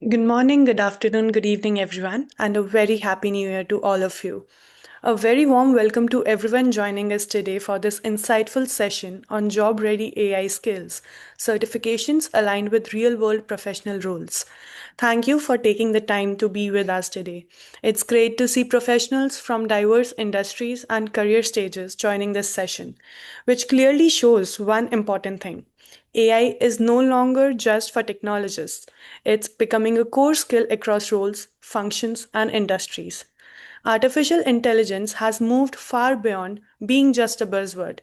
Good morning, good afternoon, good evening, everyone, and a very happy new year to all of you. A very warm welcome to everyone joining us today for this insightful session on job ready AI skills, certifications aligned with real world professional roles. Thank you for taking the time to be with us today. It's great to see professionals from diverse industries and career stages joining this session, which clearly shows one important thing. AI is no longer just for technologists. It's becoming a core skill across roles, functions, and industries. Artificial intelligence has moved far beyond being just a buzzword.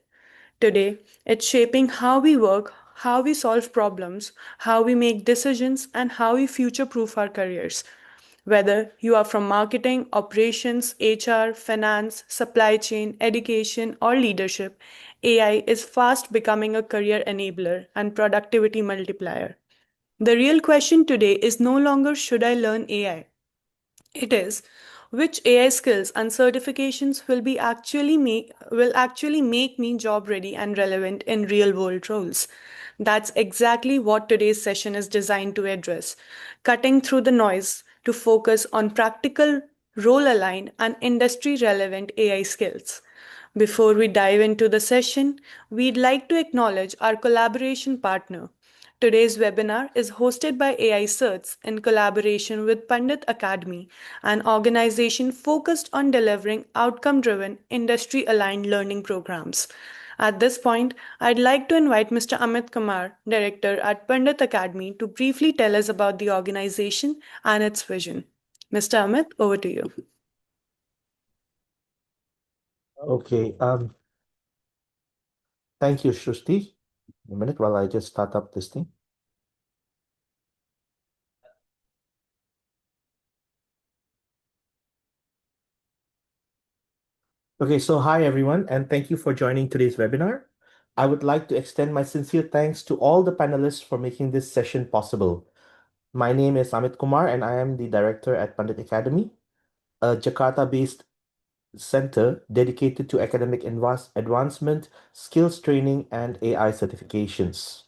Today, it's shaping how we work, how we solve problems, how we make decisions, and how we future proof our careers. Whether you are from marketing, operations, HR, finance, supply chain, education, or leadership, AI is fast becoming a career enabler and productivity multiplier. The real question today is no longer should I learn AI? It is which AI skills and certifications will actually make me job ready and relevant in real world roles. That's exactly what today's session is designed to address, cutting through the noise to focus on practical, role aligned, and industry relevant AI skills. Before we dive into the session, we'd like to acknowledge our collaboration partner. Today's webinar is hosted by AI Certs in collaboration with Pandit Academy, an organization focused on delivering outcome driven, industry aligned learning programs. At this point, I'd like to invite Mr. Amit Kumar, Director at Pandit Academy, to briefly tell us about the organization and its vision. Mr. Amit, over to you. Okay, thank you, Shrusti. A minute while I just start up this thing. Okay, so hi everyone, and thank you for joining today's webinar. I would like to extend my sincere thanks to all the panelists for making this session possible. My name is Amit Kumar, and I am the director at Pandit Academy, a Jakarta-based center dedicated to academic advancement, skills training, and AI certifications.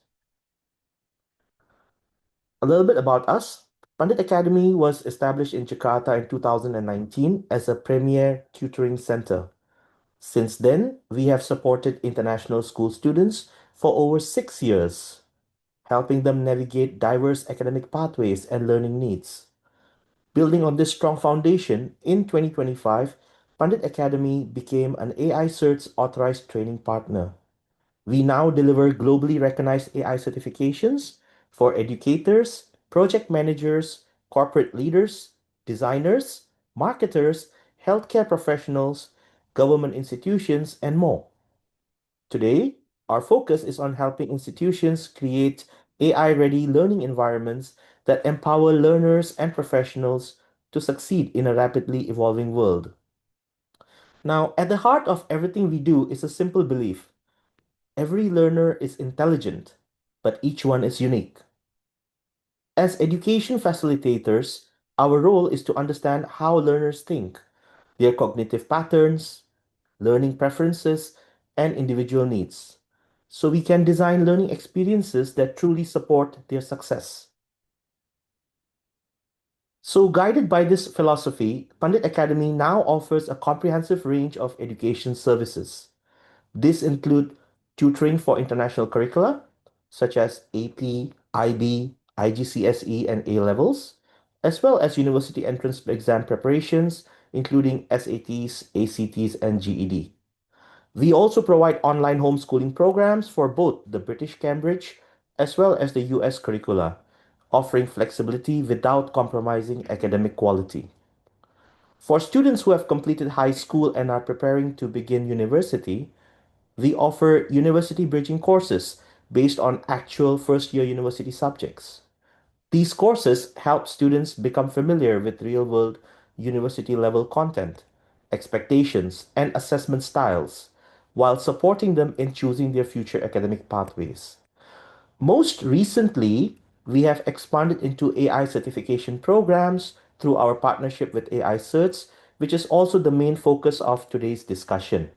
A little bit about us. Pandit Academy was established in Jakarta in 2019 as a premier tutoring center. Since then, we have supported international school students for over 6 years, helping them navigate diverse academic pathways and learning needs. Building on this strong foundation, in 2025, Pandit Academy became an AI Certs authorized training partner. We now deliver globally recognized AI certifications for educators, project managers, corporate leaders, designers, marketers, healthcare professionals, government institutions, and more. Today, our focus is on helping institutions create AI ready learning environments that empower learners and professionals to succeed in a rapidly evolving world. Now, at the heart of everything we do is a simple belief: every learner is intelligent, but each one is unique. As education facilitators, our role is to understand how learners think, their cognitive patterns, learning preferences, and individual needs, so we can design learning experiences that truly support their success. So, guided by this philosophy, Pandit Academy now offers a comprehensive range of education services. These include tutoring for international curricula, such as AP, IB, IGCSE, and A levels, as well as university entrance exam preparations, including SATs, ACTs, and GED. We also provide online homeschooling programs for both the British Cambridge as well as the US curricula, offering flexibility without compromising academic quality. For students who have completed high school and are preparing to begin university, we offer university bridging courses based on actual first year university subjects. These courses help students become familiar with real world university level content, expectations, and assessment styles, while supporting them in choosing their future academic pathways. Most recently, we have expanded into AI certification programs through our partnership with AI Certs, which is also the main focus of today's discussion.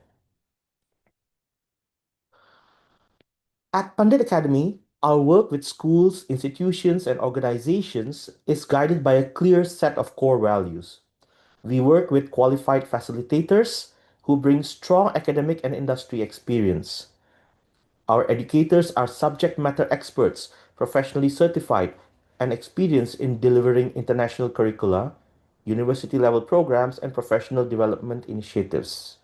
At Pandit Academy, Our work with schools, institutions, and organizations is guided by a clear set of core values. We work with qualified facilitators who bring strong academic and industry experience. Our educators are subject matter experts, professionally certified, and experienced in delivering international curricula, university level programs, and professional development initiatives.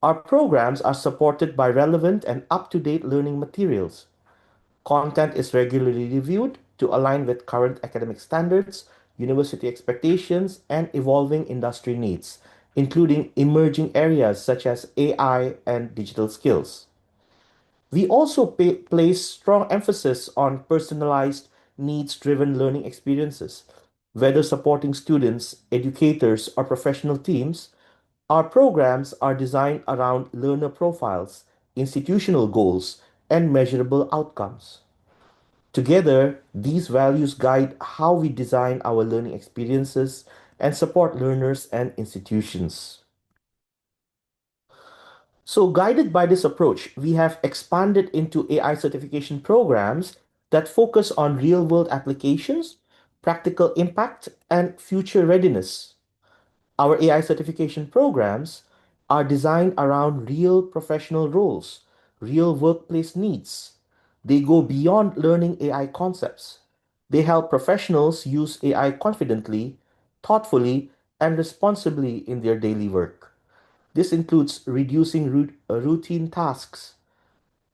Our programs are supported by relevant and up to date learning materials. Content is regularly reviewed to align with current academic standards, university expectations, and evolving industry needs, including emerging areas such as AI and digital skills. We also place strong emphasis on personalized, needs driven learning experiences. Whether supporting students, educators, or professional teams, our programs are designed around learner profiles, institutional goals, and measurable outcomes. Together, these values guide how we design our learning experiences and support learners and institutions. So, guided by this approach, we have expanded into AI certification programs that focus on real world applications, practical impact, and future readiness. Our AI certification programs are designed around real professional roles, real workplace needs. They go beyond learning AI concepts. They help professionals use AI confidently, thoughtfully, and responsibly in their daily work. This includes reducing routine tasks,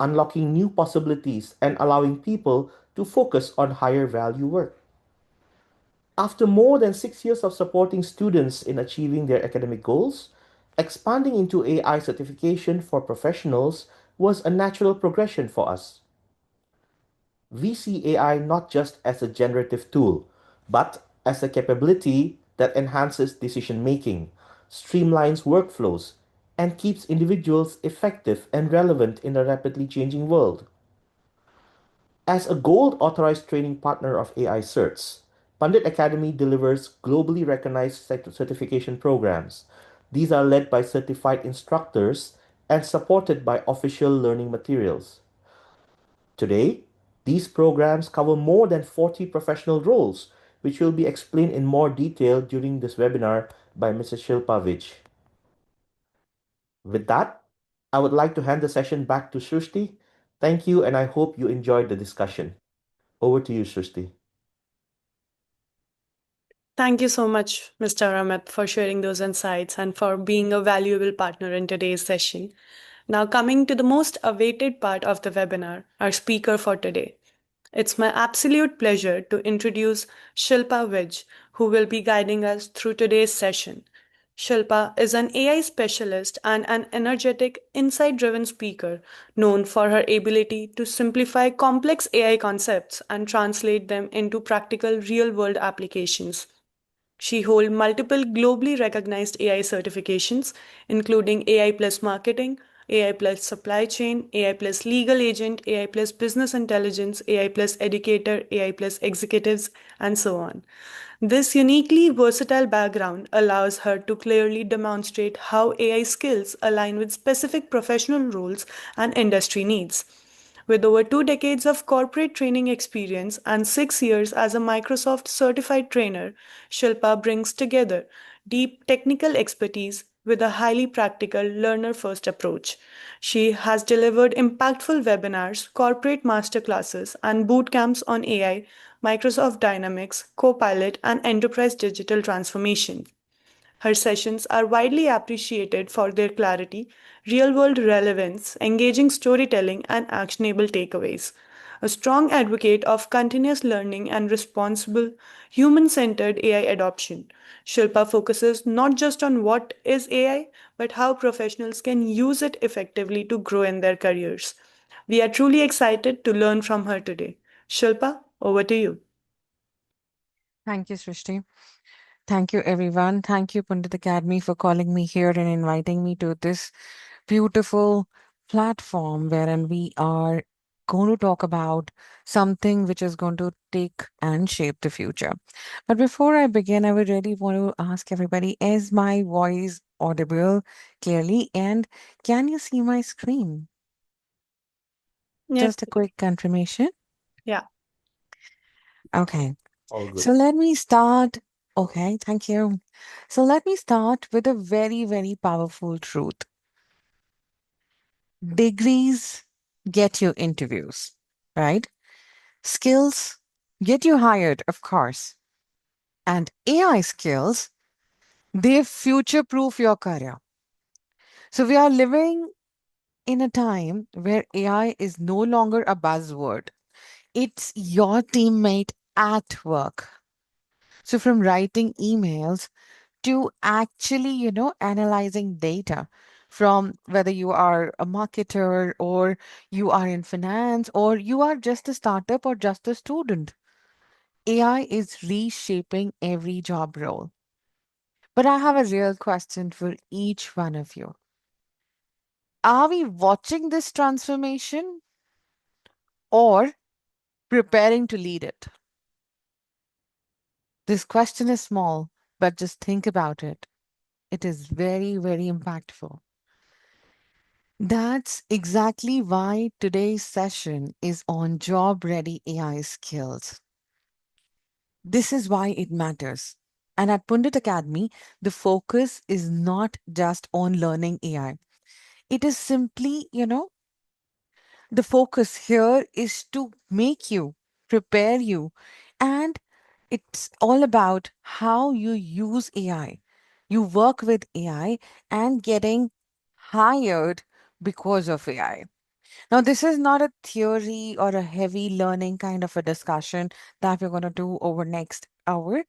unlocking new possibilities, and allowing people to focus on higher value work. After more than 6 years of supporting students in achieving their academic goals, expanding into AI certification for professionals was a natural progression for us. We see AI not just as a generative tool, but as a capability that enhances decision making, streamlines workflows, and keeps individuals effective and relevant in a rapidly changing world. As a gold authorized training partner of AI Certs, Pandit Academy delivers globally recognized certification programs. These are led by certified instructors and supported by official learning materials. Today, these programs cover more than 40 professional roles, which will be explained in more detail during this webinar by Mrs. Shilpa Vij. With that, I would like to hand the session back to Srushti. Thank you, and I hope you enjoyed the discussion. Over to you, Srushti. Thank you so much, Mr. Amit, for sharing those insights and for being a valuable partner in today's session. Now, coming to the most awaited part of the webinar, our speaker for today. It's my absolute pleasure to introduce Shilpa Vij, who will be guiding us through today's session. Shilpa is an AI specialist and an energetic, insight driven speaker known for her ability to simplify complex AI concepts and translate them into practical real world applications. She holds multiple globally recognized AI certifications, including AI plus marketing, AI plus supply chain, AI plus legal agent, AI plus business intelligence, AI plus educator, AI plus executives, and so on. This uniquely versatile background allows her to clearly demonstrate how AI skills align with specific professional roles and industry needs. With over 2 decades of corporate training experience and 6 years as a Microsoft certified trainer, Shilpa brings together deep technical expertise with a highly practical learner first approach. She has delivered impactful webinars, corporate masterclasses, and boot camps on AI, Microsoft Dynamics, Copilot, and enterprise digital transformation. Her sessions are widely appreciated for their clarity, real world relevance, engaging storytelling, and actionable takeaways. A strong advocate of continuous learning and responsible, human centered AI adoption, Shilpa focuses not just on what is AI, but how professionals can use it effectively to grow in their careers. We are truly excited to learn from her today. Shilpa, over to you. Thank you, Srishti. Thank you, everyone. Thank you, Pandit Academy, for calling me here and inviting me to this beautiful platform wherein we are going to talk about something which is going to take and shape the future. But before I begin, I would really want to ask everybody, is my voice audible clearly? And can you see my screen? Yes. Just a quick confirmation. Yeah. Okay. All So good. let me start. Okay, thank you. So let me start with a very, very powerful truth. Degrees get you interviews, right? Skills get you hired, of course. And AI skills, they future proof your career. So we are living in a time where AI is no longer a buzzword, it's your teammate at work. So from writing emails to actually, analyzing data, from whether you are a marketer or you are in finance or you are just a startup or just a student. AI is reshaping every job role. But I have a real question for each one of you. Are we watching this transformation or preparing to lead it? This question is small, but just think about it. It is very, very impactful. That's exactly why today's session is on job ready AI skills. This is why it matters. And at Pundit Academy, the focus is not just on learning AI. It is simply, the focus here is to make you, prepare you, and it's all about how you use AI. You work with AI and getting hired because of AI. Now, this is not a theory or a heavy learning kind of a discussion that we're going to do over next hour,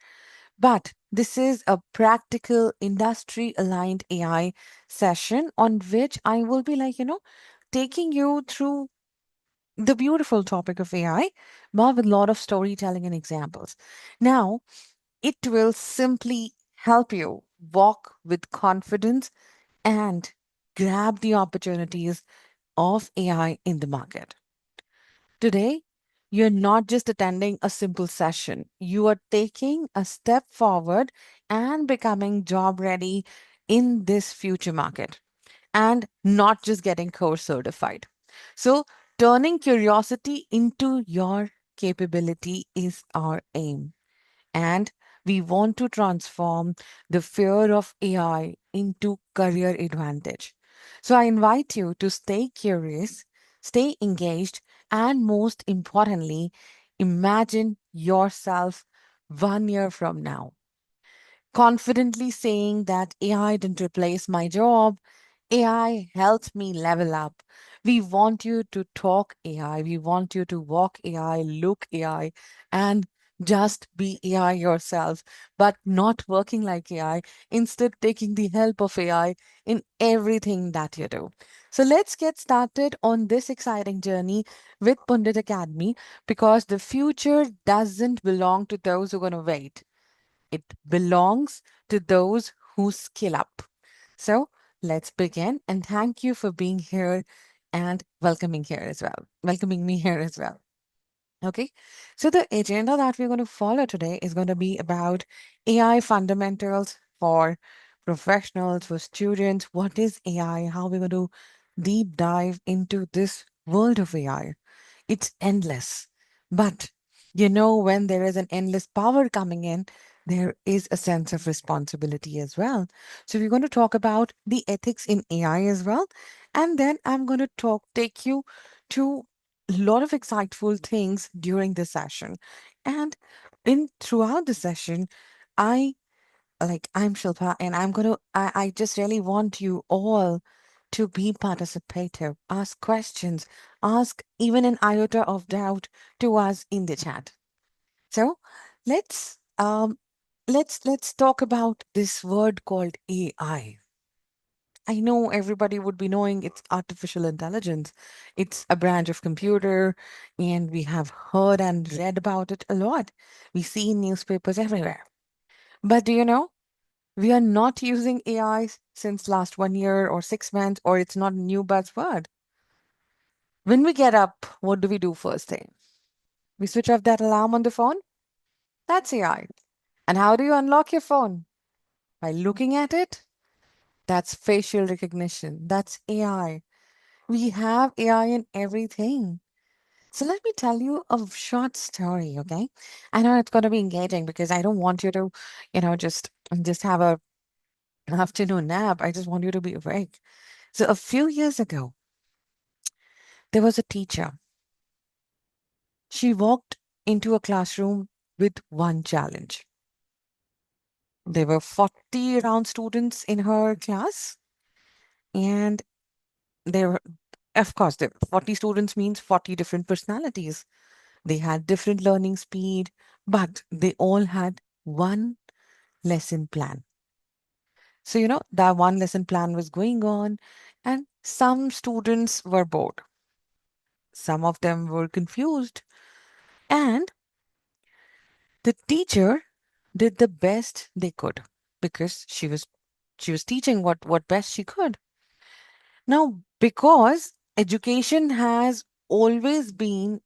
but this is a practical industry aligned AI session on which I will be taking you through the beautiful topic of AI, but with a lot of storytelling and examples. Now, it will simply help you walk with confidence and grab the opportunities of AI in the market. Today, you're not just attending a simple session, you are taking a step forward and becoming job ready in this future market and not just getting course certified. So, turning curiosity into your capability is our aim. And we want to transform the fear of AI into career advantage. So I invite you to stay curious, stay engaged, and most importantly, imagine yourself 1 year from now confidently saying that AI didn't replace my job. AI helped me level up. We want you to talk AI. We want you to walk AI, look AI, and just be AI yourself, but not working like AI, instead, taking the help of AI in everything that you do. So let's get started on this exciting journey with Pundit Academy because the future doesn't belong to those who are going to wait. It belongs to those who skill up. So let's begin. And thank you for being here and welcoming here as well. Welcoming me here as well. Okay. So the agenda that we're going to follow today is going to be about AI fundamentals for professionals, for students. What is AI? How we're going to deep dive into this world of AI. It's endless. But when there is an endless power coming in, there is a sense of responsibility as well. So we're going to talk about the ethics in AI as well. And then I'm going to take you to a lot of exciteful things during the session. And in throughout the session, I I'm Shilpa and I just really want you all to be participative, ask questions, ask even an iota of doubt to us in the chat. So let's let's talk about this word called AI. I know everybody would be knowing it's artificial intelligence. It's a branch of computer, and we have heard and read about it a lot. We see in newspapers everywhere. But do you know? We are not using AI since last 1 year or 6 months, or it's not a new buzzword. When we get up, what do we do first thing? We switch off that alarm on the phone? That's AI. And how do you unlock your phone? By looking at it? That's facial recognition. That's AI. We have AI in everything. So let me tell you a short story, okay? I know it's going to be engaging because I don't want you to, just have a afternoon nap. I just want you to be awake. So a few years ago, there was a teacher. She walked into a classroom with one challenge. There were 40 around students in her class, and there were, of course, the 40 students means 40 different personalities. They had different learning speed, but they all had one lesson plan. So, that one lesson plan was going on, and some students were bored. Some of them were confused, and the teacher did the best they could because she was teaching what best she could. Now, because education has always been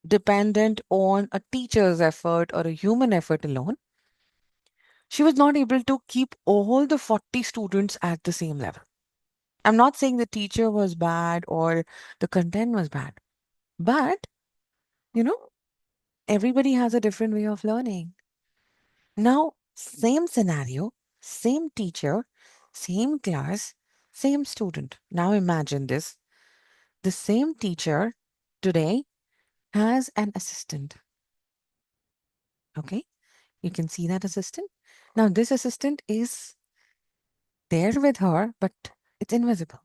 dependent on a teacher's effort or a human effort alone, she was not able to keep all the 40 students at the same level. I'm not saying the teacher was bad or the content was bad, but you know, everybody has a different way of learning. Now, same scenario, same teacher, same class, same student. Now imagine this. The same teacher today has an assistant. Okay, you can see that assistant. Now, this assistant is there with her, but it's invisible.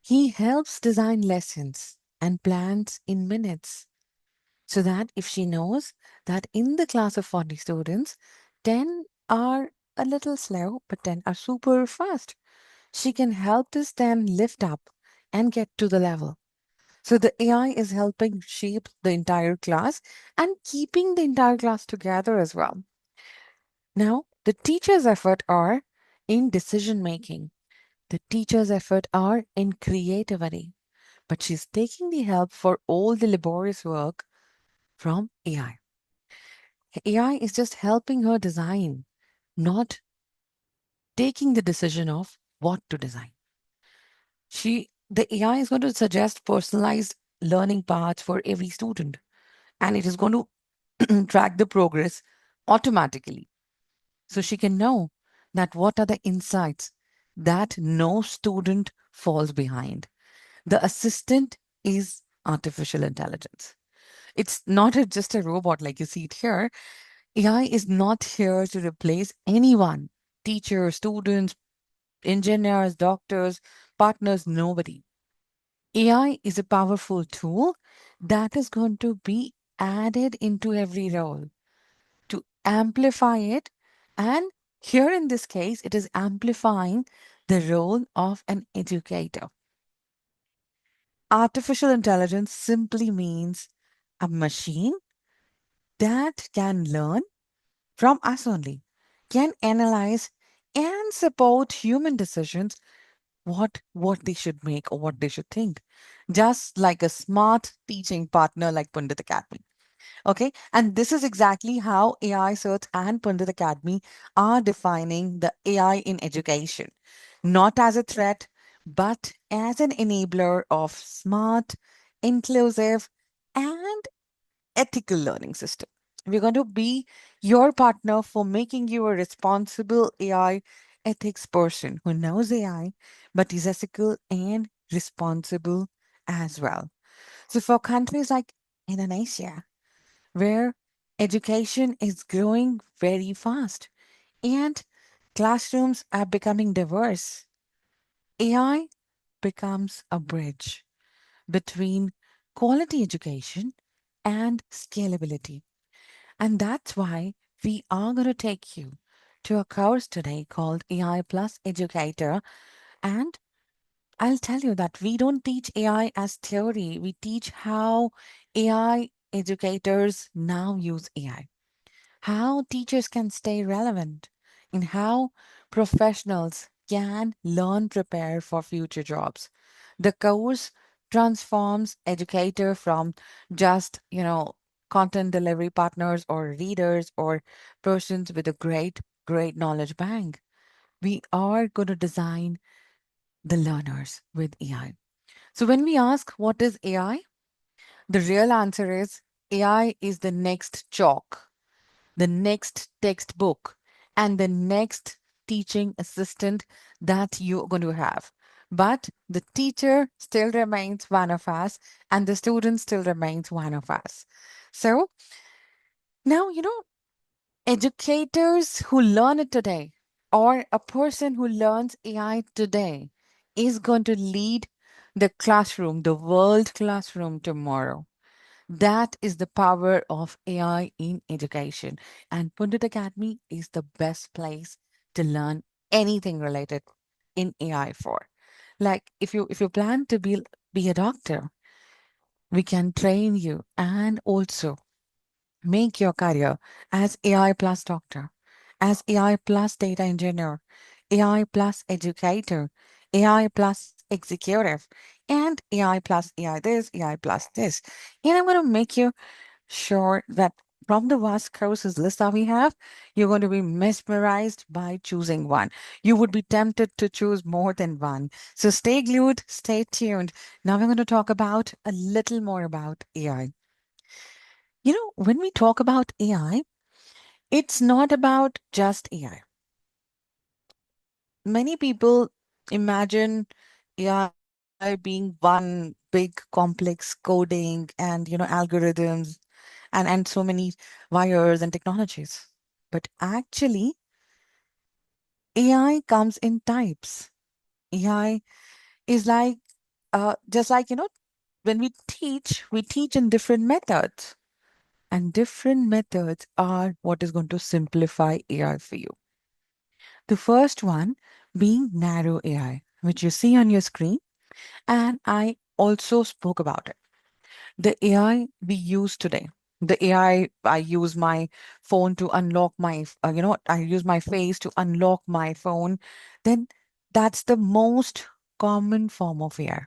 He helps design lessons and plans in minutes so that if she knows that in the class of 40 students, 10 are a little slow, but 10 are super fast, she can help this 10 lift up and get to the level. So the AI is helping shape the entire class and keeping the entire class together as well. Now, the teacher's effort are in decision making. The teacher's effort are in creativity, but she's taking the help for all the laborious work from AI. AI is just helping her design, not taking the decision of what to design. The AI is going to suggest personalized learning paths for every student, and it is going to track the progress automatically. So she can know that what are the insights that no student falls behind. The assistant is artificial intelligence. It's not just a robot like you see it here. AI is not here to replace anyone, teachers, students, engineers, doctors, partners, nobody. AI is a powerful tool that is going to be added into every role to amplify it. And here in this case, it is amplifying the role of an educator. Artificial intelligence simply means a machine that can learn from us only, can analyze and support human decisions, what they should make or what they should think, just like a smart teaching partner like Pandit Academy. Okay, and this is exactly how AI Certs and Pandit Academy are defining the AI in education, not as a threat, but as an enabler of smart, inclusive, and ethical learning system. We're going to be your partner for making you a responsible AI ethics person who knows AI, but is ethical and responsible as well. So, for countries like Indonesia, where education is growing very fast and classrooms are becoming diverse, AI becomes a bridge between quality education and scalability. And that's why we are going to take you to a course today called AI Plus Educator. And I'll tell you that we don't teach AI as theory, we teach how AI educators now use AI, how teachers can stay relevant, and how professionals can learn, prepare for future jobs. The course transforms educator from just, content delivery partners or readers or persons with a great knowledge bank. We are going to design the learners with AI. So when we ask what is AI, The real answer is AI is the next chalk, the next textbook, and the next teaching assistant that you're going to have. But the teacher still remains one of us, and the student still remains one of us. So now, educators who learn it today, or a person who learns AI today, is going to lead the classroom, the world classroom tomorrow. That is the power of AI in education. And Pandit Academy is the best place to learn anything related in AI for. Like if you plan to be a doctor, we can train you and also make your career as AI plus doctor, as AI plus data engineer, AI plus educator, AI plus executive, and AI plus AI this, AI plus this. And I'm going to make you sure that from the vast courses list that we have, you're going to be mesmerized by choosing one. You would be tempted to choose more than one. So stay glued, stay tuned. Now we're going to talk about a little more about AI. When we talk about AI, it's not about just AI. Many people imagine AI being one big complex coding and algorithms and so many wires and technologies. But actually, AI comes in types. AI is like just like when we teach in different methods. And different methods are what is going to simplify AI for you. The first one being narrow AI, which you see on your screen, and I also spoke about it. The AI we use today, the AI I use my phone to unlock I use my face to unlock my phone, then that's the most common form of AI.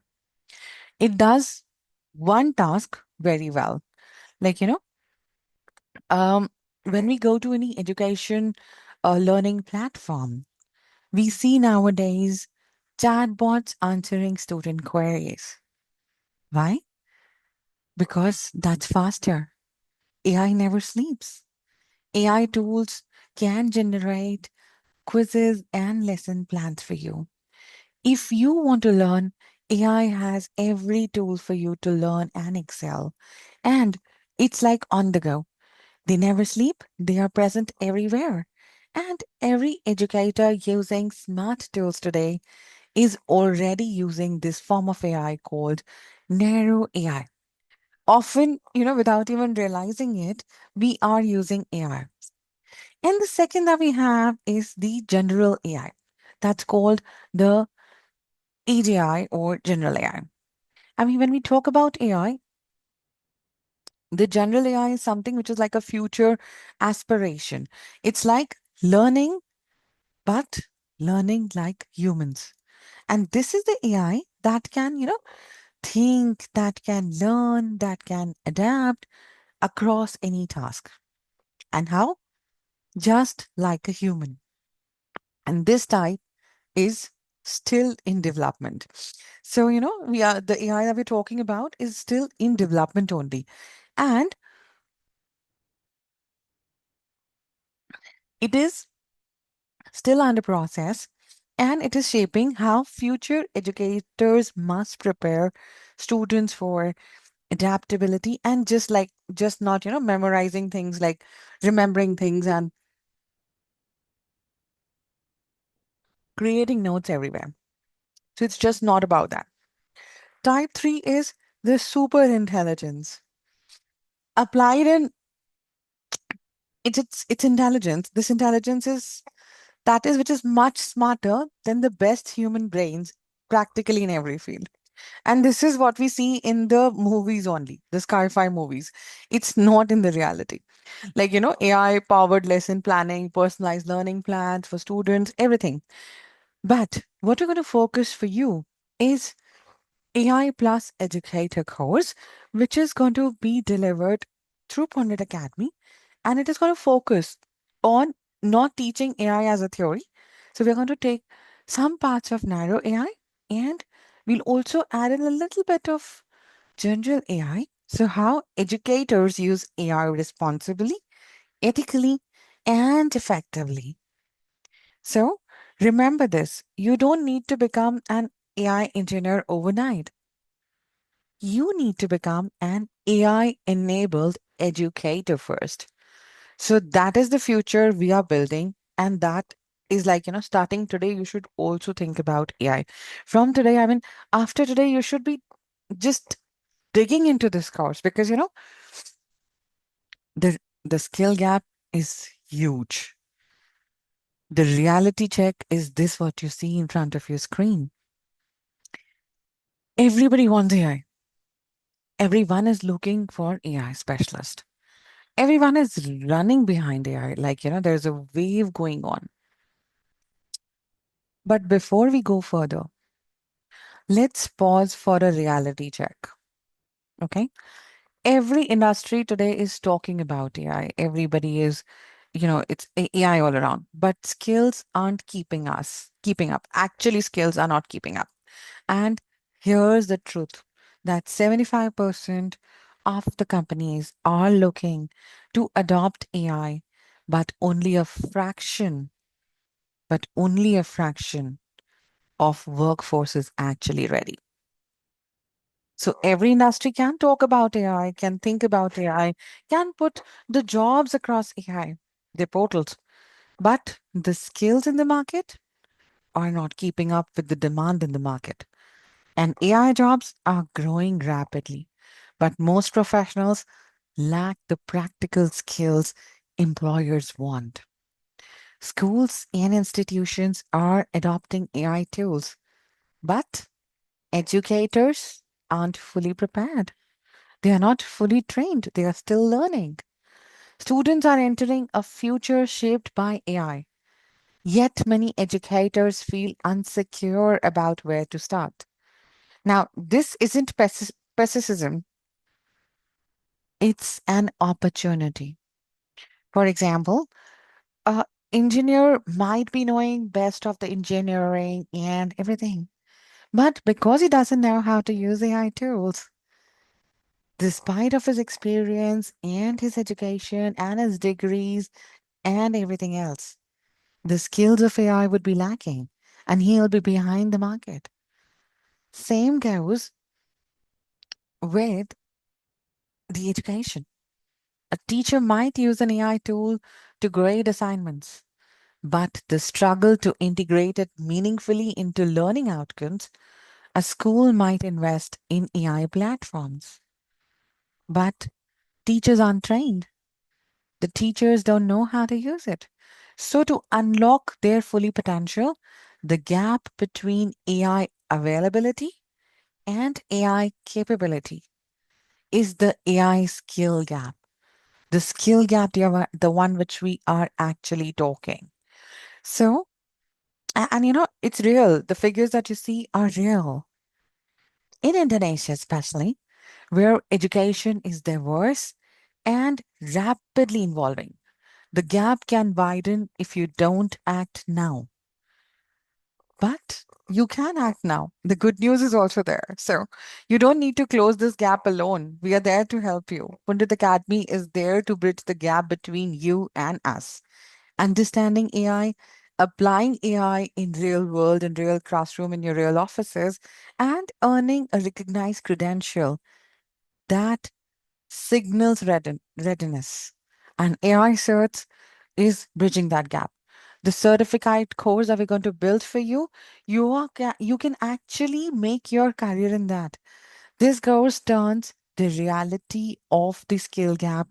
It does one task very well. Like, um, when we go to any education learning platform, we see nowadays chatbots answering student queries. Why? Because that's faster. AI never sleeps. AI tools can generate quizzes and lesson plans for you. If you want to learn, AI has every tool for you to learn and excel. And it's like on the go. They never sleep, they are present everywhere. And every educator using smart tools today is already using this form of AI called narrow AI. Often, without even realizing it, we are using AI. And the second that we have is the general AI. That's called the AGI or general AI. I mean, when we talk about AI, the general AI is something which is like a future aspiration. It's like learning, but learning like humans. And this is the AI that can, think, that can learn, that can adapt across any task. And how? Just like a human. And this type is still in development. So, we are the AI that we're talking about is still in development only. And it is still under process and it is shaping how future educators must prepare students for adaptability and just not memorizing things, like remembering things and creating notes everywhere. So it's just not about that. Type 3 is the super intelligence applied in it's intelligence. This intelligence is that is which is much smarter than the best human brains practically in every field. And this is what we see in the movies only, the sci-fi movies. It's not in the reality. Like, AI powered lesson planning, personalized learning plans for students, everything. But what we're going to focus for you is AI plus educator course, which is going to be delivered through Pandit Academy. And it is going to focus on not teaching AI as a theory. So we're going to take some parts of narrow AI and we'll also add in a little bit of general AI So, how educators use AI responsibly, ethically, and effectively. So, remember this, you don't need to become an AI engineer overnight. You need to become an AI enabled educator first. So, that is the future we are building. And that is like, starting today, you should also think about AI. From today, I mean, after today, you should be just digging into this course because, the, the skill gap is huge. The reality check is this what you see in front of your screen. Everybody wants AI. Everyone is looking for AI specialist. Everyone is running behind AI. Like, there's a wave going on. But before we go further, let's pause for a reality check. Okay. Every industry today is talking about AI. Everybody is, it's AI all around. But skills aren't keeping up. Actually, skills are not keeping up. And here's the truth that 75% of the companies are looking to adopt AI, but only a fraction of workforce is actually ready. So every industry can talk about AI, can think about AI, can put the jobs across AI, their portals. But the skills in the market are not keeping up with the demand in the market. And AI jobs are growing rapidly, but most professionals lack the practical skills employers want. Schools and institutions are adopting AI tools, but educators aren't fully prepared. They are not fully trained, they are still learning. Students are entering a future shaped by AI, yet many educators feel insecure about where to start. Now, this isn't pessimism, it's an opportunity. For example, a engineer might be knowing best of the engineering and everything, but because he doesn't know how to use AI tools, despite of his experience and his education and his degrees and everything else, the skills of AI would be lacking and he'll be behind the market. Same goes with the education. A teacher might use an AI tool to grade assignments, but the struggle to integrate it meaningfully into learning outcomes, a school might invest in AI platforms. But teachers aren't trained. The teachers don't know how to use it. So, to unlock their fully potential, the gap between AI availability and AI capability is the AI skill gap. The skill gap, the one which we are actually talking. So, and it's real. The figures that you see are real. In Indonesia, especially, where education is diverse and rapidly evolving, the gap can widen if you don't act now. But you can act now. The good news is also there. So you don't need to close this gap alone. We are there to help you. Pandit Academy is there to bridge the gap between you and us. Understanding AI, applying AI in real world, in real classroom, in your real offices, and earning a recognized credential that signals readiness. And AI Certs is bridging that gap. The certificate course that we're going to build for you, you can actually make your career in that. This course turns the reality of the skill gap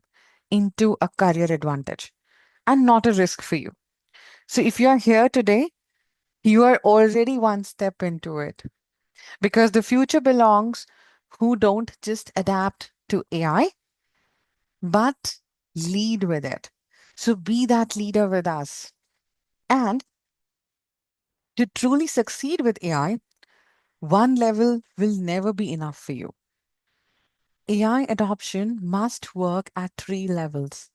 into a career advantage and not a risk for you. So if you are here today, you are already one step into it because the future belongs who don't just adapt to AI, but lead with it. So be that leader with us. And to truly succeed with AI, one level will never be enough for you. AI adoption must work at three levels.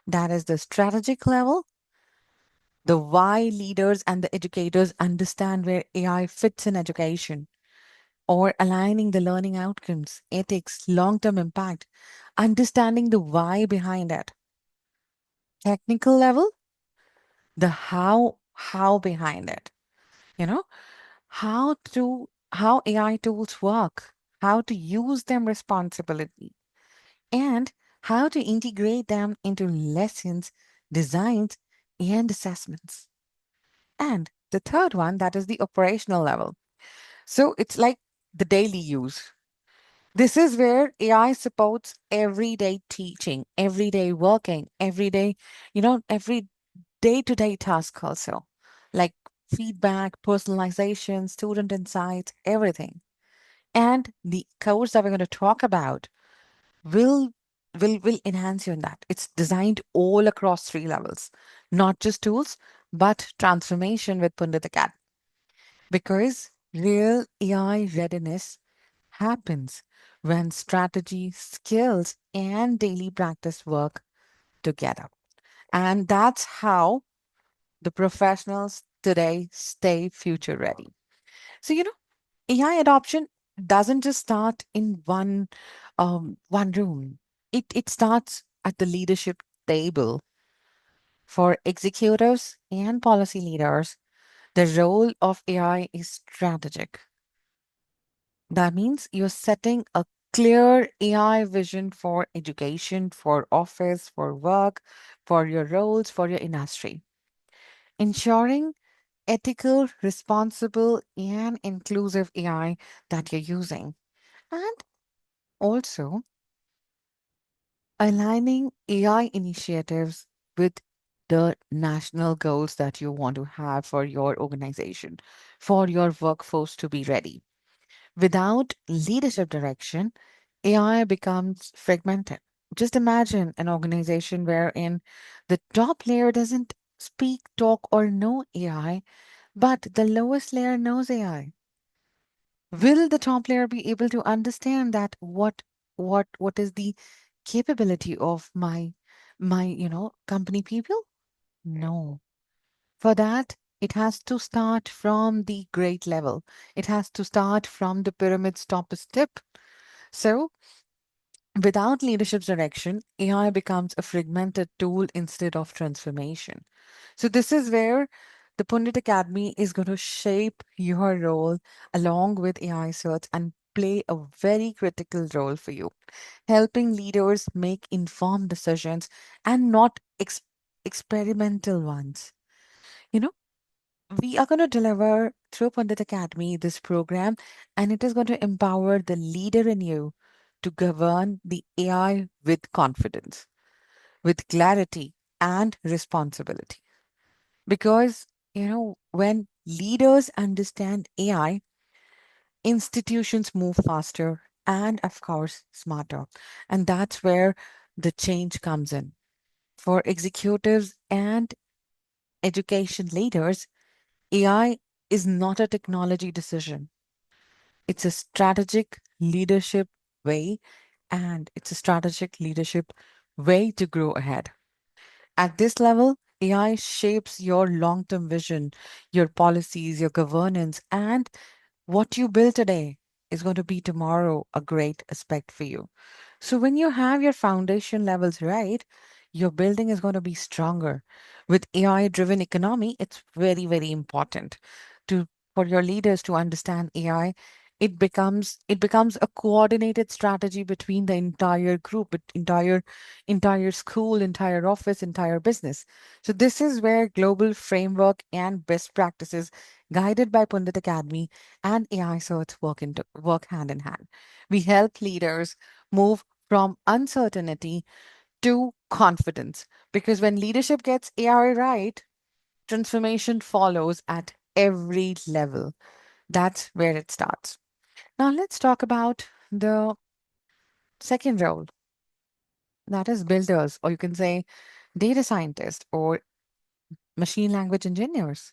That is the strategic level, the why leaders and the educators understand where AI fits in education. or aligning the learning outcomes, ethics, long term impact, understanding the why behind it. Technical level, the how behind it. You know, how AI tools work, how to use them responsibly, and how to integrate them into lessons, designs, and assessments. And the third one, that is the operational level. So it's like the daily use. This is where AI supports everyday teaching, everyday working, everyday, every day to day task also, like feedback, personalization, student insights, everything. And the course that we're going to talk about will will enhance you in that. It's designed all across three levels, not just tools, but transformation with Pundit Academy. Because real AI readiness happens when strategy, skills, and daily practice work together. And that's how the professionals today stay future ready. So, AI adoption doesn't just start in one room. It starts at the leadership table. For executives and policy leaders, the role of AI is strategic. That means you're setting a clear AI vision for education, for office, for work, for your roles, for your industry, ensuring ethical, responsible, and inclusive AI that you're using. And also aligning AI initiatives with the national goals that you want to have for your organization, for your workforce to be ready. Without leadership direction, AI becomes fragmented. Just imagine an organization wherein the top layer doesn't speak, talk, or know AI, but the lowest layer knows AI. Will the top layer be able to understand that what is the capability of my company people? No. For that, it has to start from the grade level. It has to start from the pyramid's topest tip. So, without leadership's direction, AI becomes a fragmented tool instead of transformation. So, this is where the Pundit Academy is going to shape your role along with AI Certs and play a very critical role for you, helping leaders make informed decisions and not experimental ones. You know, we are going to deliver through Pandit Academy this program, and it is going to empower the leader in you to govern the AI with confidence, with clarity and responsibility. Because, when leaders understand AI, institutions move faster and, of course, smarter. And that's where the change comes in. For executives and education leaders, AI is not a technology decision. It's a strategic leadership way, and it's a strategic leadership way to grow ahead. At this level, AI shapes your long term vision, your policies, your governance, and what you build today is going to be tomorrow a great aspect for you. So, when you have your foundation levels right, your building is going to be stronger. With AI driven economy, it's very, very important to for your leaders to understand AI. It becomes a coordinated strategy between the entire group, entire school, entire office, entire business. So this is where global framework and best practices guided by Pundit Academy and AI Certs work hand in hand. We help leaders move from uncertainty to confidence because when leadership gets AI right, transformation follows at every level. That's where it starts. Now let's talk about the second role, that is builders, or you can say data scientists or machine language engineers.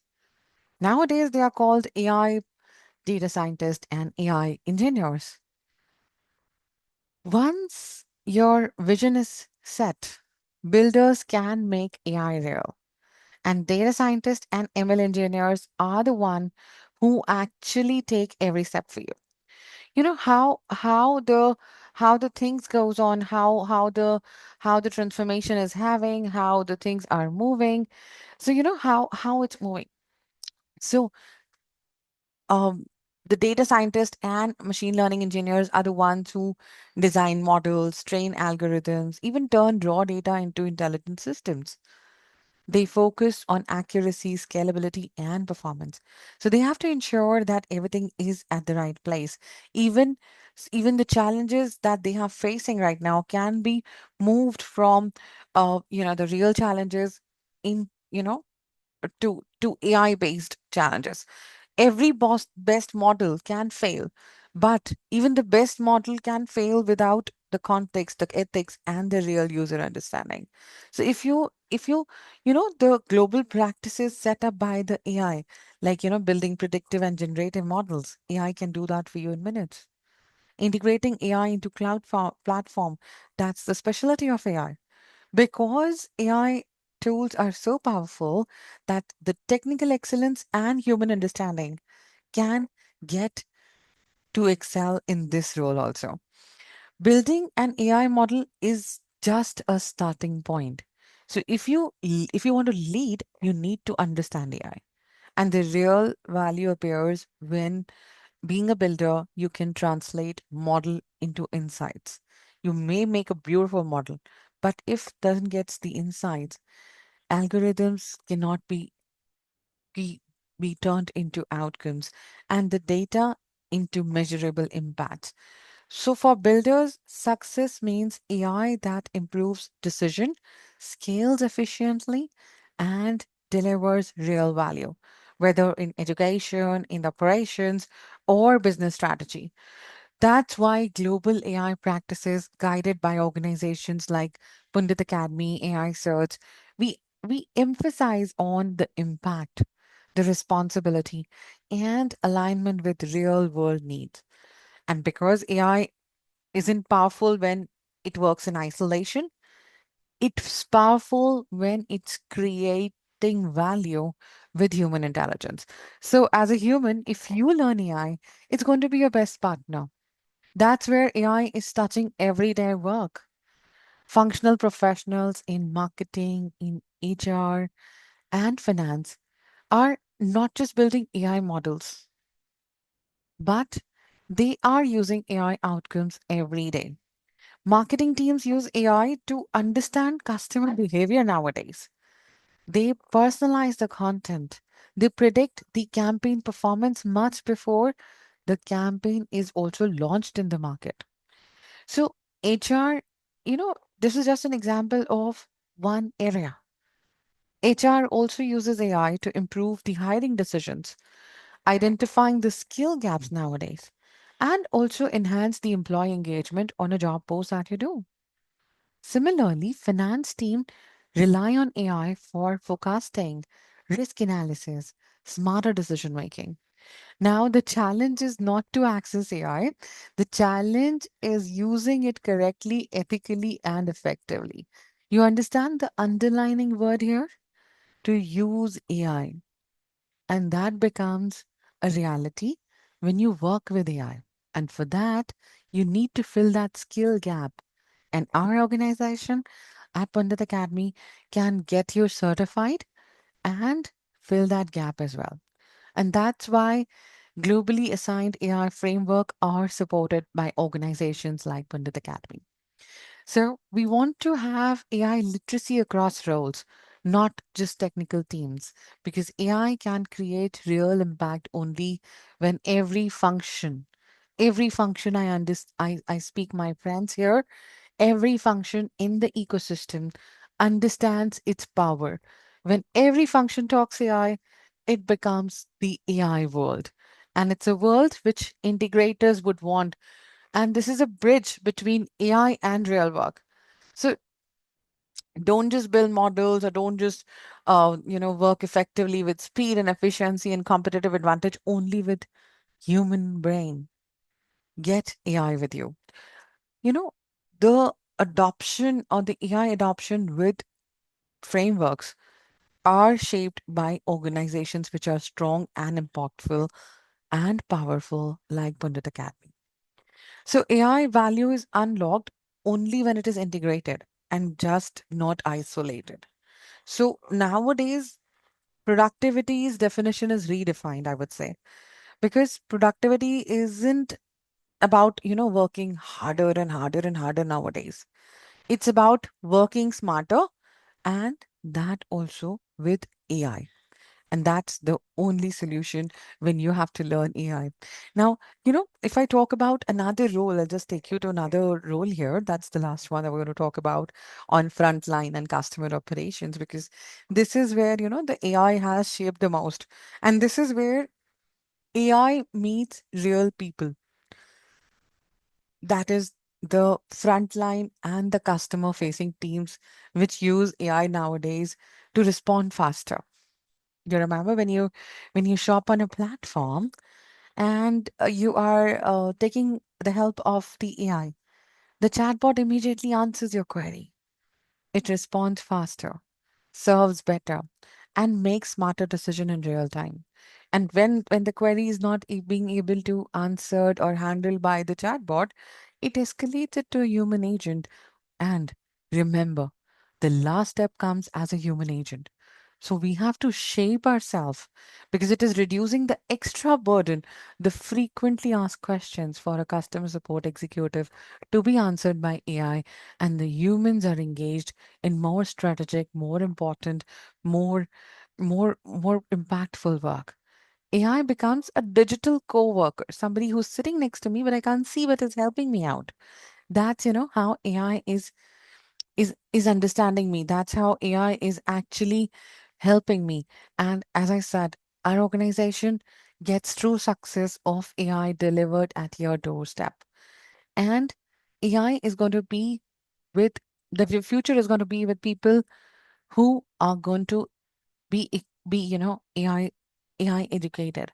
Nowadays, they are called AI data scientists and AI engineers. Once your vision is set, builders can make AI real. And data scientists and ML engineers are the one who actually take every step for you. You know how the things goes on, how the transformation is having, how the things are moving. So you know how it's moving. So um, the data scientists and machine learning engineers are the ones who design models, train algorithms, even turn raw data into intelligent systems. They focus on accuracy, scalability, and performance. So they have to ensure that everything is at the right place. Even even the challenges that they are facing right now can be moved from the real challenges in to AI based challenges. Every best model can fail, but even the best model can fail without the context, the ethics, and the real user understanding. So if you the global practices set up by the AI, like building predictive and generative models, AI can do that for you in minutes. Integrating AI into platform, that's the specialty of AI. Because AI tools are so powerful that the technical excellence and human understanding can get to excel in this role also. Building an AI model is just a starting point. So if you want to lead, you need to understand AI. And the real value appears when being a builder, you can translate model into insights. You may make a beautiful model, but if doesn't get the insights, algorithms cannot be, be turned into outcomes and the data into measurable impacts. So for builders, success means AI that improves decision, scales efficiently, and delivers real value, whether in education, in operations, or business strategy. That's why global AI practices guided by organizations like Pandit Academy, AI Certs, we emphasize on the impact, the responsibility, and alignment with real world needs. And because AI isn't powerful when it works in isolation, it's powerful when it's creating value with human intelligence. So, as a human, if you learn AI, it's going to be your best partner. That's where AI is touching everyday work. Functional professionals in marketing, in HR, and finance are not just building AI models, but they are using AI outcomes every day. Marketing teams use AI to understand customer behavior nowadays. They personalize the content. They predict the campaign performance much before the campaign is also launched in the market. So, HR, this is just an example of one area. HR also uses AI to improve the hiring decisions, identifying the skill gaps nowadays, and also enhance the employee engagement on a job post that you do. Similarly, finance team rely on AI for forecasting, risk analysis, smarter decision making. Now, the challenge is not to access AI. The challenge is using it correctly, ethically, and effectively. You understand the underlining word here? To use AI. And that becomes a reality when you work with AI. And for that, you need to fill that skill gap. And our organization at Pandit Academy can get you certified and fill that gap as well. And that's why globally assigned AI framework are supported by organizations like Pandit Academy. So we want to have AI literacy across roles, not just technical teams, because AI can create real impact only when every function I speak my friends here, every function in the ecosystem understands its power. When every function talks AI, it becomes the AI world. And it's a world which integrators would want, and this is a bridge between AI and real work. So don't just build models, or don't just work effectively with speed and efficiency and competitive advantage only with human brain. Get AI with you. You know, the adoption or the AI adoption with frameworks are shaped by organizations which are strong and impactful and powerful like Pandit Academy. So AI value is unlocked only when it is integrated and just not isolated. So nowadays, productivity's definition is redefined, I would say, because productivity isn't about, working harder and harder and harder nowadays. It's about working smarter, and that also with AI. And that's the only solution when you have to learn AI. Now, if I talk about another role, I'll just take you to another role here. That's the last one that we're going to talk about on frontline and customer operations, because this is where, the AI has shaped the most. And this is where AI meets real people. That is the frontline and the customer facing teams which use AI nowadays to respond faster. You remember when you shop on a platform and you are taking the help of the AI, the chatbot immediately answers your query. It responds faster, serves better, and makes smarter decision in real time. And when the query is not being able to answered or handled by the chatbot, it escalates it to a human agent. And remember, the last step comes as a human agent. So we have to shape ourselves because it is reducing the extra burden, the frequently asked questions for a customer support executive to be answered by AI, and the humans are engaged in more strategic, more important, more impactful work. AI becomes a digital co-worker, somebody who's sitting next to me, but I can't see but is helping me out. That's how AI is understanding me. That's how AI is actually helping me. And as I said, our organization gets true success of AI delivered at your doorstep. And AI is going to be with the future is going to be with people who are going to be AI educated.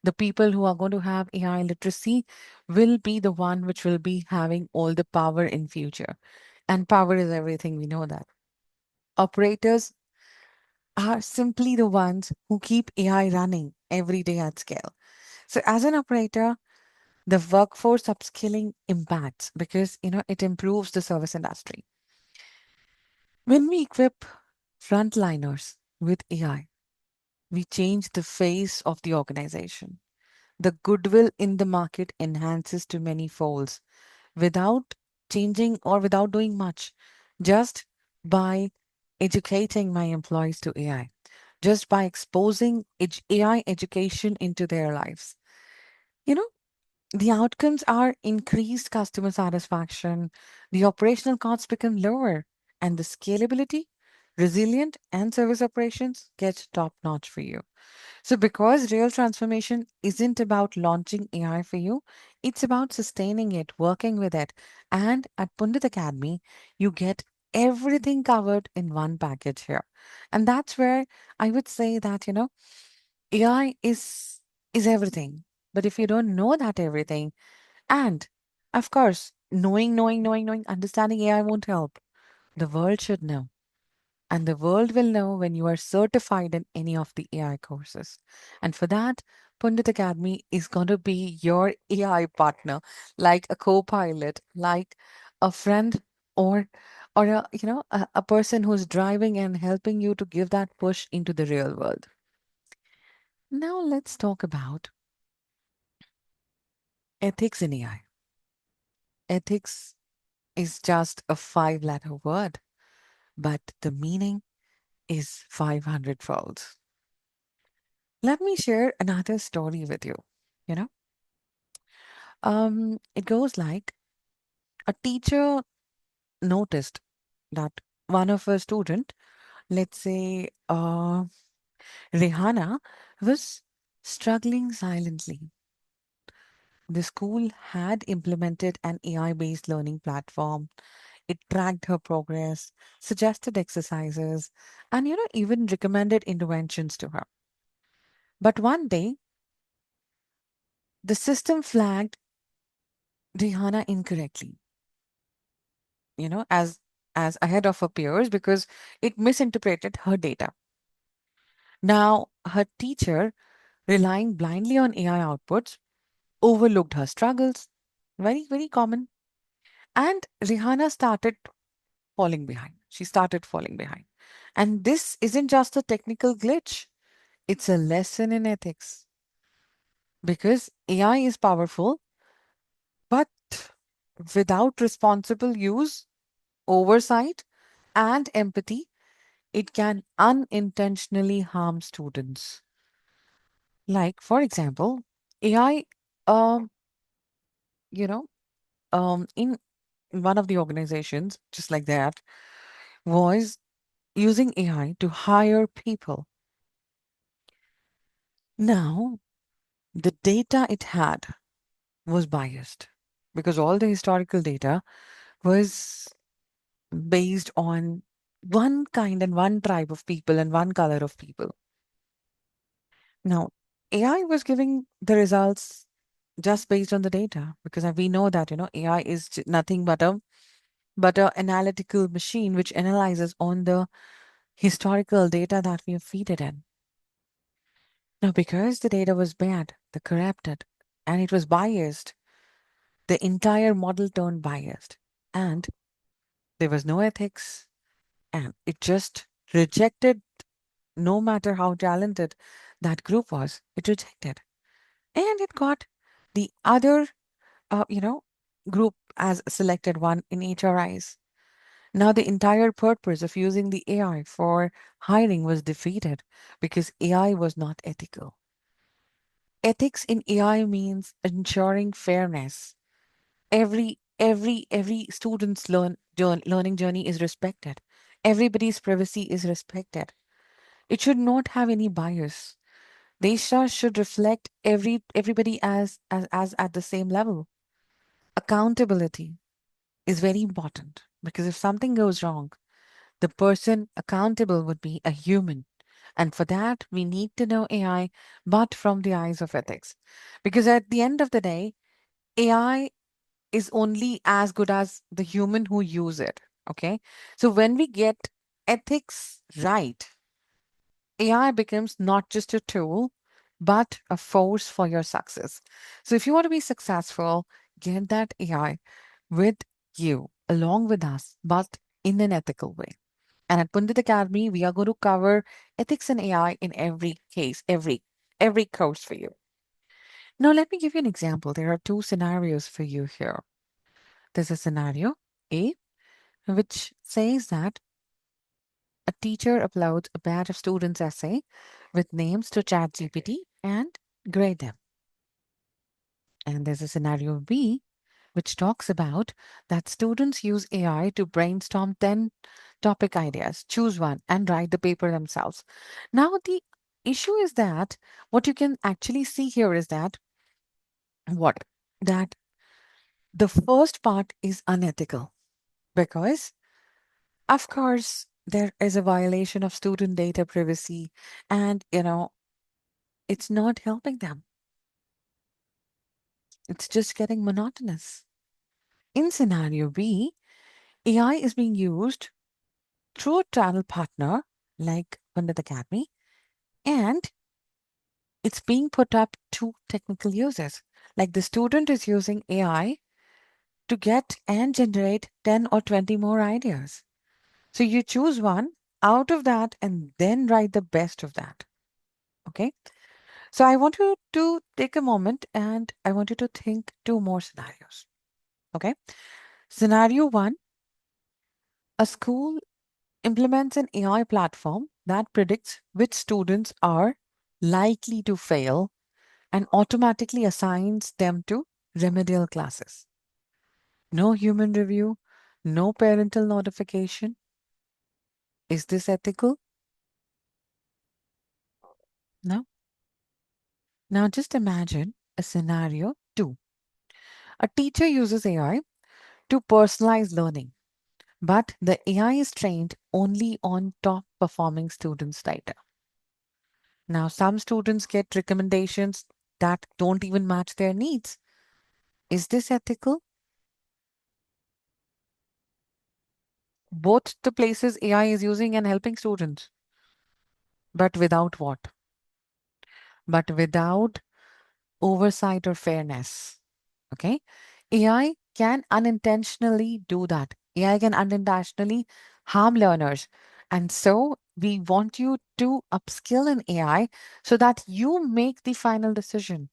The people who are going to have AI literacy will be the one which will be having all the power in future. And power is everything, we know that. Operators are simply the ones who keep AI running every day at scale. So as an operator, the workforce upskilling impacts because it improves the service industry. When we equip frontliners with AI, we change the face of the organization. The goodwill in the market enhances to many folds without changing or without doing much, just by educating my employees to AI, just by exposing AI education into their lives. You know, the outcomes are increased customer satisfaction, the operational costs become lower, and the scalability, resilient, and service operations get top notch for you. So, because real transformation isn't about launching AI for you, it's about sustaining it, working with it. And at Pundit Academy, you get everything covered in one package here. And that's where I would say that, AI is everything. But if you don't know that everything, and of course, knowing, understanding AI won't help. The world should know. And the world will know when you are certified in any of the AI courses. And for that, Pundit Academy is going to be your AI partner, like a co-pilot, like a friend, or a person who's driving and helping you to give that push into the real world. Now let's talk about ethics in AI. Ethics is just a five-letter word, but the meaning is 500 folds. Let me share another story with you. You know, it goes like a teacher noticed that one of her student, let's say Rihanna, was struggling silently. The school had implemented an AI-based learning platform. It tracked her progress, suggested exercises, and even recommended interventions to her. But one day, the system flagged Rihanna incorrectly, as ahead of her peers because it misinterpreted her data. Now, her teacher, relying blindly on AI outputs, overlooked her struggles. Very, very common. And Rihanna started falling behind. She started falling behind. And this isn't just a technical glitch, it's a lesson in ethics. Because AI is powerful, but without responsible use, oversight, and empathy, it can unintentionally harm students. Like, for example, AI, um, you know, in one of the organizations, just like that, was using AI to hire people. Now, the data it had was biased because all the historical data was based on one kind and one tribe of people and one color of people. Now, AI was giving the results just based on the data because we know that AI is nothing but a analytical machine which analyzes on the historical data that we have feed it in. Now, because the data was bad, the corrupted, and it was biased, the entire model turned biased, and there was no ethics, and it just rejected. No matter how talented that group was, it rejected, and it got the other you know, group as selected one in HRIs. Now, the entire purpose of using the AI for hiring was defeated because AI was not ethical. Ethics in AI means ensuring fairness. Every student's learning journey is respected. Everybody's privacy is respected. It should not have any bias. Data should reflect everybody as at the same level. Accountability is very important because if something goes wrong, the person accountable would be a human. And for that, we need to know AI, but from the eyes of ethics. Because at the end of the day, AI is only as good as the human who use it. Okay. So when we get ethics right, AI becomes not just a tool, but a force for your success. So if you want to be successful, get that AI with you, along with us, but in an ethical way. And at Pundit Academy, we are going to cover ethics and AI in every case, every course for you. Now, let me give you an example. There are two scenarios for you here. There's a scenario A, which says that a teacher uploads a batch of students' essay with names to ChatGPT and grade them. And there's a scenario B, which talks about that students use AI to brainstorm 10 topic ideas, choose one, and write the paper themselves. Now, the issue is that what you can actually see here is that what? That the first part is unethical because, of course, there is a violation of student data privacy and, it's not helping them. It's just getting monotonous. In scenario B, AI is being used through a channel partner like Pandit Academy, and it's being put up to technical users. Like the student is using AI to get and generate 10 or 20 more ideas. So you choose one out of that and then write the best of that. Okay. So I want you to take a moment and I want you to think two more scenarios. Okay. Scenario one, a school implements an AI platform that predicts which students are likely to fail and automatically assigns them to remedial classes. No human review, no parental notification. Is this ethical? No. Now just imagine a scenario two. A teacher uses AI to personalize learning, but the AI is trained only on top performing students' data. Now, some students get recommendations that don't even match their needs. Is this ethical? Both the places AI is using and helping students, but without what? But without oversight or fairness. Okay. AI can unintentionally do that. AI can unintentionally harm learners. And so we want you to upskill in AI so that you make the final decision.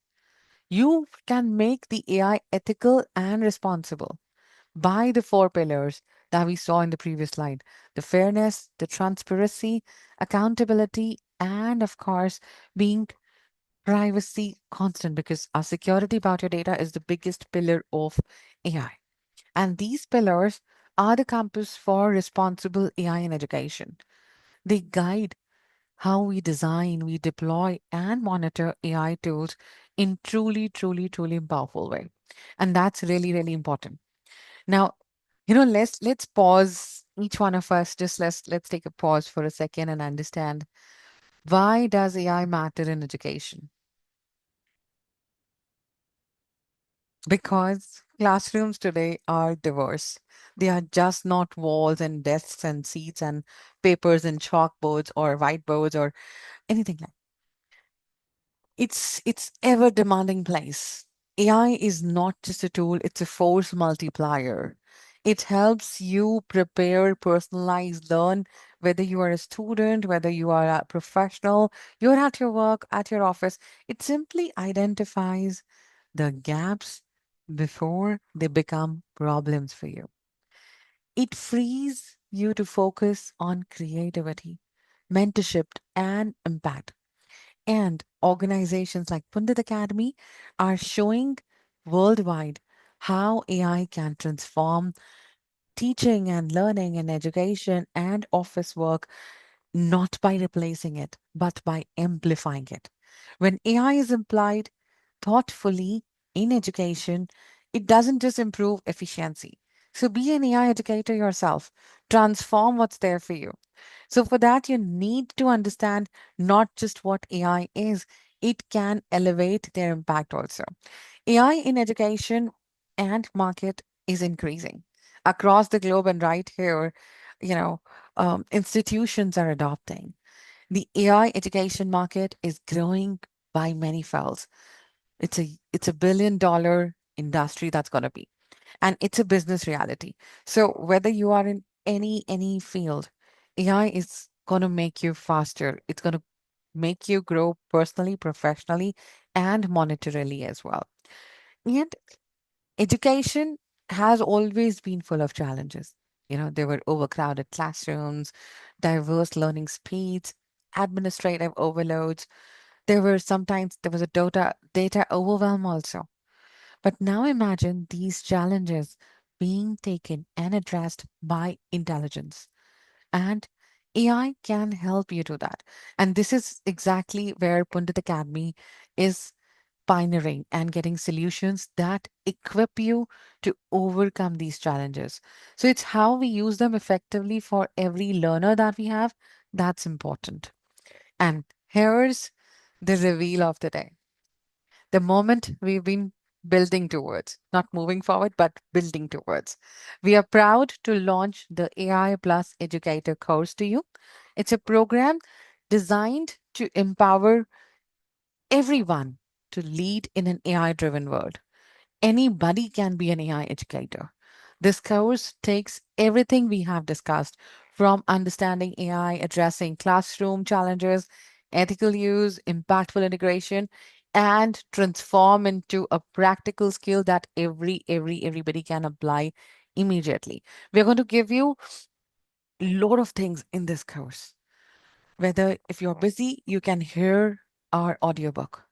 You can make the AI ethical and responsible by the four pillars that we saw in the previous slide: the fairness, the transparency, accountability, and of course, being privacy constant, because our security about your data is the biggest pillar of AI. And these pillars are the compass for responsible AI in education. They guide how we design, we deploy, and monitor AI tools in truly powerful way. And that's really, really important. Now, let's pause each one of us. Just let's take a pause for a second and understand, why does AI matter in education? Because classrooms today are diverse. They are just not walls and desks and seats and papers and chalkboards or whiteboards or anything like. It's ever demanding place. AI is not just a tool, it's a force multiplier. It helps you prepare, personalize, learn, whether you are a student, whether you are a professional, you're at your work, at your office. It simply identifies the gaps before they become problems for you. It frees you to focus on creativity, mentorship, and impact. And organizations like Pandit Academy are showing worldwide how AI can transform teaching and learning and education and office work, not by replacing it, but by amplifying it. When AI is applied thoughtfully in education, it doesn't just improve efficiency. So be an AI educator yourself. Transform what's there for you. So for that, you need to understand not just what AI is, it can elevate their impact also. AI in education and market is increasing across the globe, and right here, you know, institutions are adopting. The AI education market is growing by many folds. It's a $1 billion industry that's going to be, and it's a business reality. So whether you are in any field, AI is going to make you faster. It's going to make you grow personally, professionally, and monetarily as well. And education has always been full of challenges. There were overcrowded classrooms, diverse learning speeds, administrative overloads. There was a data overwhelm also. But now imagine these challenges being taken and addressed by intelligence. And AI can help you do that. And this is exactly where Pundit Academy is pioneering and getting solutions that equip you to overcome these challenges. So it's how we use them effectively for every learner that we have that's important. And here's the reveal of the day, the moment we've been building towards, not moving forward, but building towards. We are proud to launch the AI Plus Educator course to you. It's a program designed to empower everyone to lead in an AI driven world. Anybody can be an AI educator. This course takes everything we have discussed, from understanding AI, addressing classroom challenges, ethical use, impactful integration, and transform into a practical skill that everybody can apply immediately. We're going to give you a lot of things in this course. Whether if you're busy, you can hear our audiobook.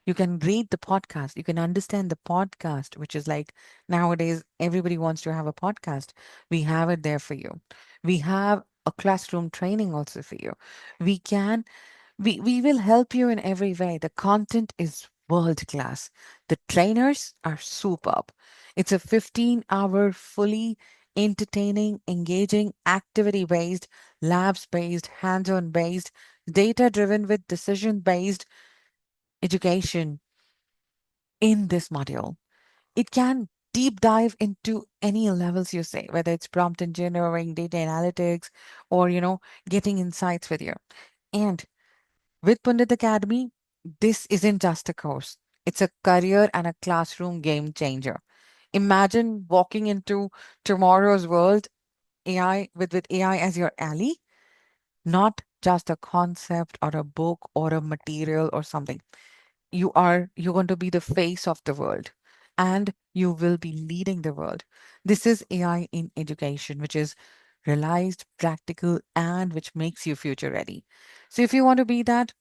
You can read the podcast. You can understand the podcast, which is like nowadays everybody wants to have a podcast. We have it there for you. We have a classroom training also for you. We can we will help you in every way. The content is world class. The trainers are superb. It's a 15-hour fully entertaining, engaging, activity based, labs based, hands on based, data driven with decision based education in this module. It can deep dive into any levels you say, whether it's prompt engineering, data analytics, or getting insights with you. And with Pundit Academy, this isn't just a course. It's a career and a classroom game changer. Imagine walking into tomorrow's world AI with AI as your ally, not just a concept or a book or a material or something. You're going to be the face of the world, and you will be leading the world. This is AI in education, which is realized, practical, and which makes you future ready. So if you want to be that,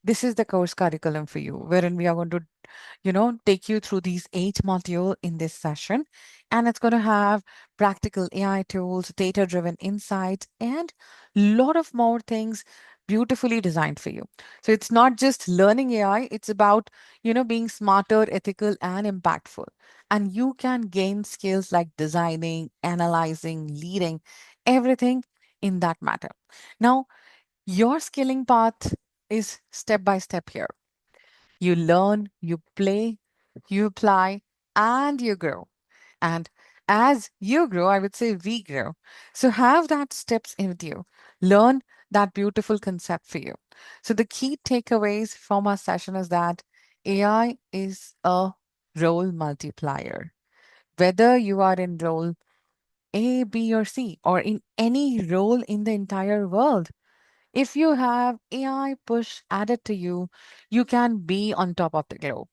this is the course curriculum for you, wherein we are going to take you through these 8 module in this session. And it's going to have practical AI tools, data-driven insights, and a lot of more things beautifully designed for you. So it's not just learning AI, it's about, being smarter, ethical, and impactful. And you can gain skills like designing, analyzing, leading, everything in that matter. Now, your skilling path is step by step here. You learn, you play, you apply, and you grow. And as you grow, I would say we grow. So have that steps in with you. Learn that beautiful concept for you. So the key takeaways from our session is that AI is a role multiplier. Whether you are in role A, B, or C, or in any role in the entire world, if you have AI push added to you, you can be on top of the globe.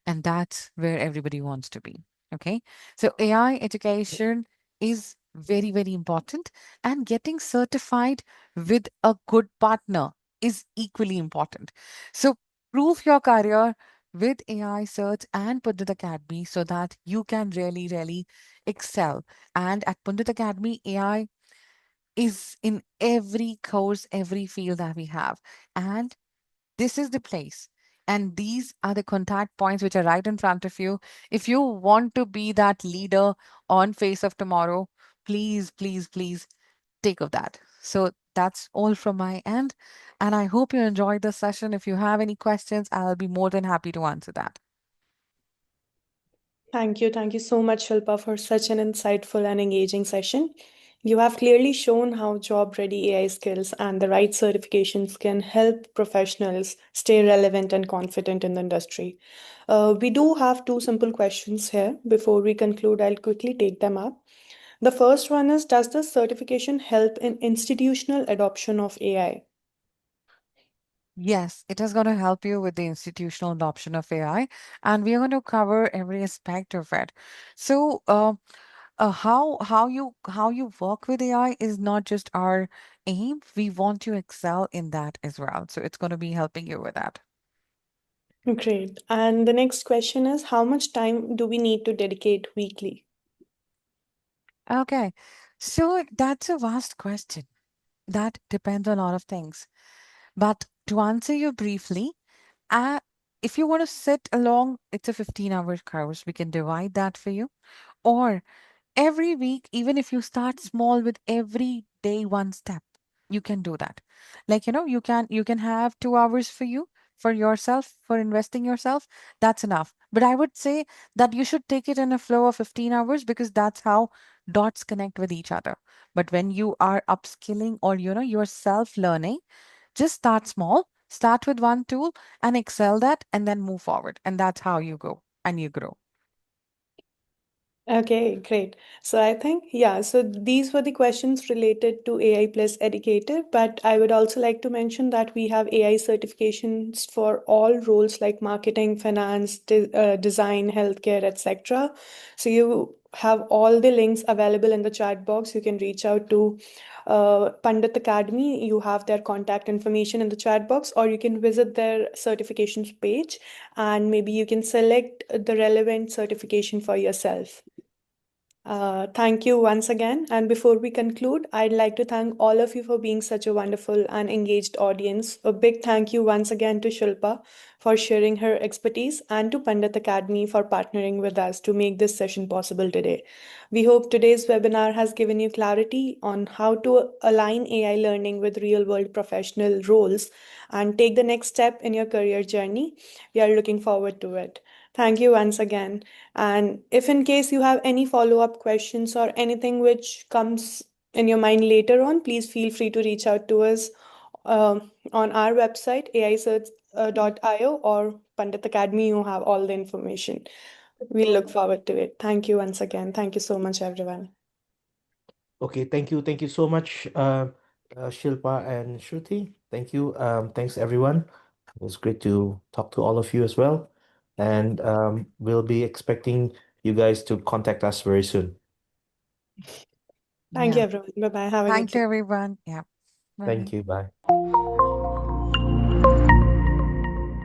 And that's where everybody wants to be. Okay. So AI education is very, very important. And getting certified with a good partner is equally important. So prove your career with AI Certs and Pandit Academy so that you can really, really excel. And at Pandit Academy, AI is in every course, every field that we have. And this is the place. And these are the contact points which are right in front of you. If you want to be that leader on Face of Tomorrow, please, please, please take of that. So that's all from my end. And I hope you enjoyed the session. If you have any questions, I'll be more than happy to answer that. Thank you. Thank you so much, Shilpa, for such an insightful and engaging session. You have clearly shown how job ready AI skills and the right certifications can help professionals stay relevant and confident in the industry. We do have two simple questions here. Before we conclude, I'll quickly take them up. The first one is: does the certification help in institutional adoption of AI? Yes, it is going to help you with the institutional adoption of AI, and we are going to cover every aspect of it. So, how you work with AI is not just our aim. We want to excel in that as well. So it's going to be helping you with that. Great. And the next question is: how much time do we need to dedicate weekly? Okay. So that's a vast question. That depends on a lot of things. But to answer you briefly, uh, if you want to sit along, it's a 15-hour course. We can divide that for you. Or every week, even if you start small with every day one step, you can do that. Like, you can have 2 hours for you, for yourself, for investing yourself. That's enough. But I would say that you should take it in a flow of 15 hours, because that's how dots connect with each other. But when you are upskilling, or you're self learning, just start small, start with one tool and excel that, and then move forward. And that's how you go and you grow. Okay, great. So I think, yeah, so these were the questions related to AI plus Educator, but I would also like to mention that we have AI certifications for all roles like marketing, finance, design, healthcare, etc. So you have all the links available in the chat box. You can reach out to Pandit Academy. You have their contact information in the chat box, or you can visit their certifications page and maybe you can select the relevant certification for yourself. Thank you once again. And before we conclude, I'd like to thank all of you for being such a wonderful and engaged audience. A big thank you once again to Shilpa for sharing her expertise and to Pandit Academy for partnering with us to make this session possible today. We hope today's webinar has given you clarity on how to align AI learning with real world professional roles and take the next step in your career journey. We are looking forward to it. Thank you once again. And if in case you have any follow-up questions or anything which comes in your mind later on, please feel free to reach out to us on our website, aicerts.io or Pandit Academy. You have all the information. We look forward to it. Thank you once again. Thank you so much, everyone. Okay, thank you so much, Shilpa and Shruti. Thank you. Thanks everyone. It was great to talk to all of you as well. And we'll be expecting you guys to contact us very soon. Thank you, Yeah. everyone. Bye bye. Have a good Thank you, day. everyone. Yeah. Thank Bye. you. Bye.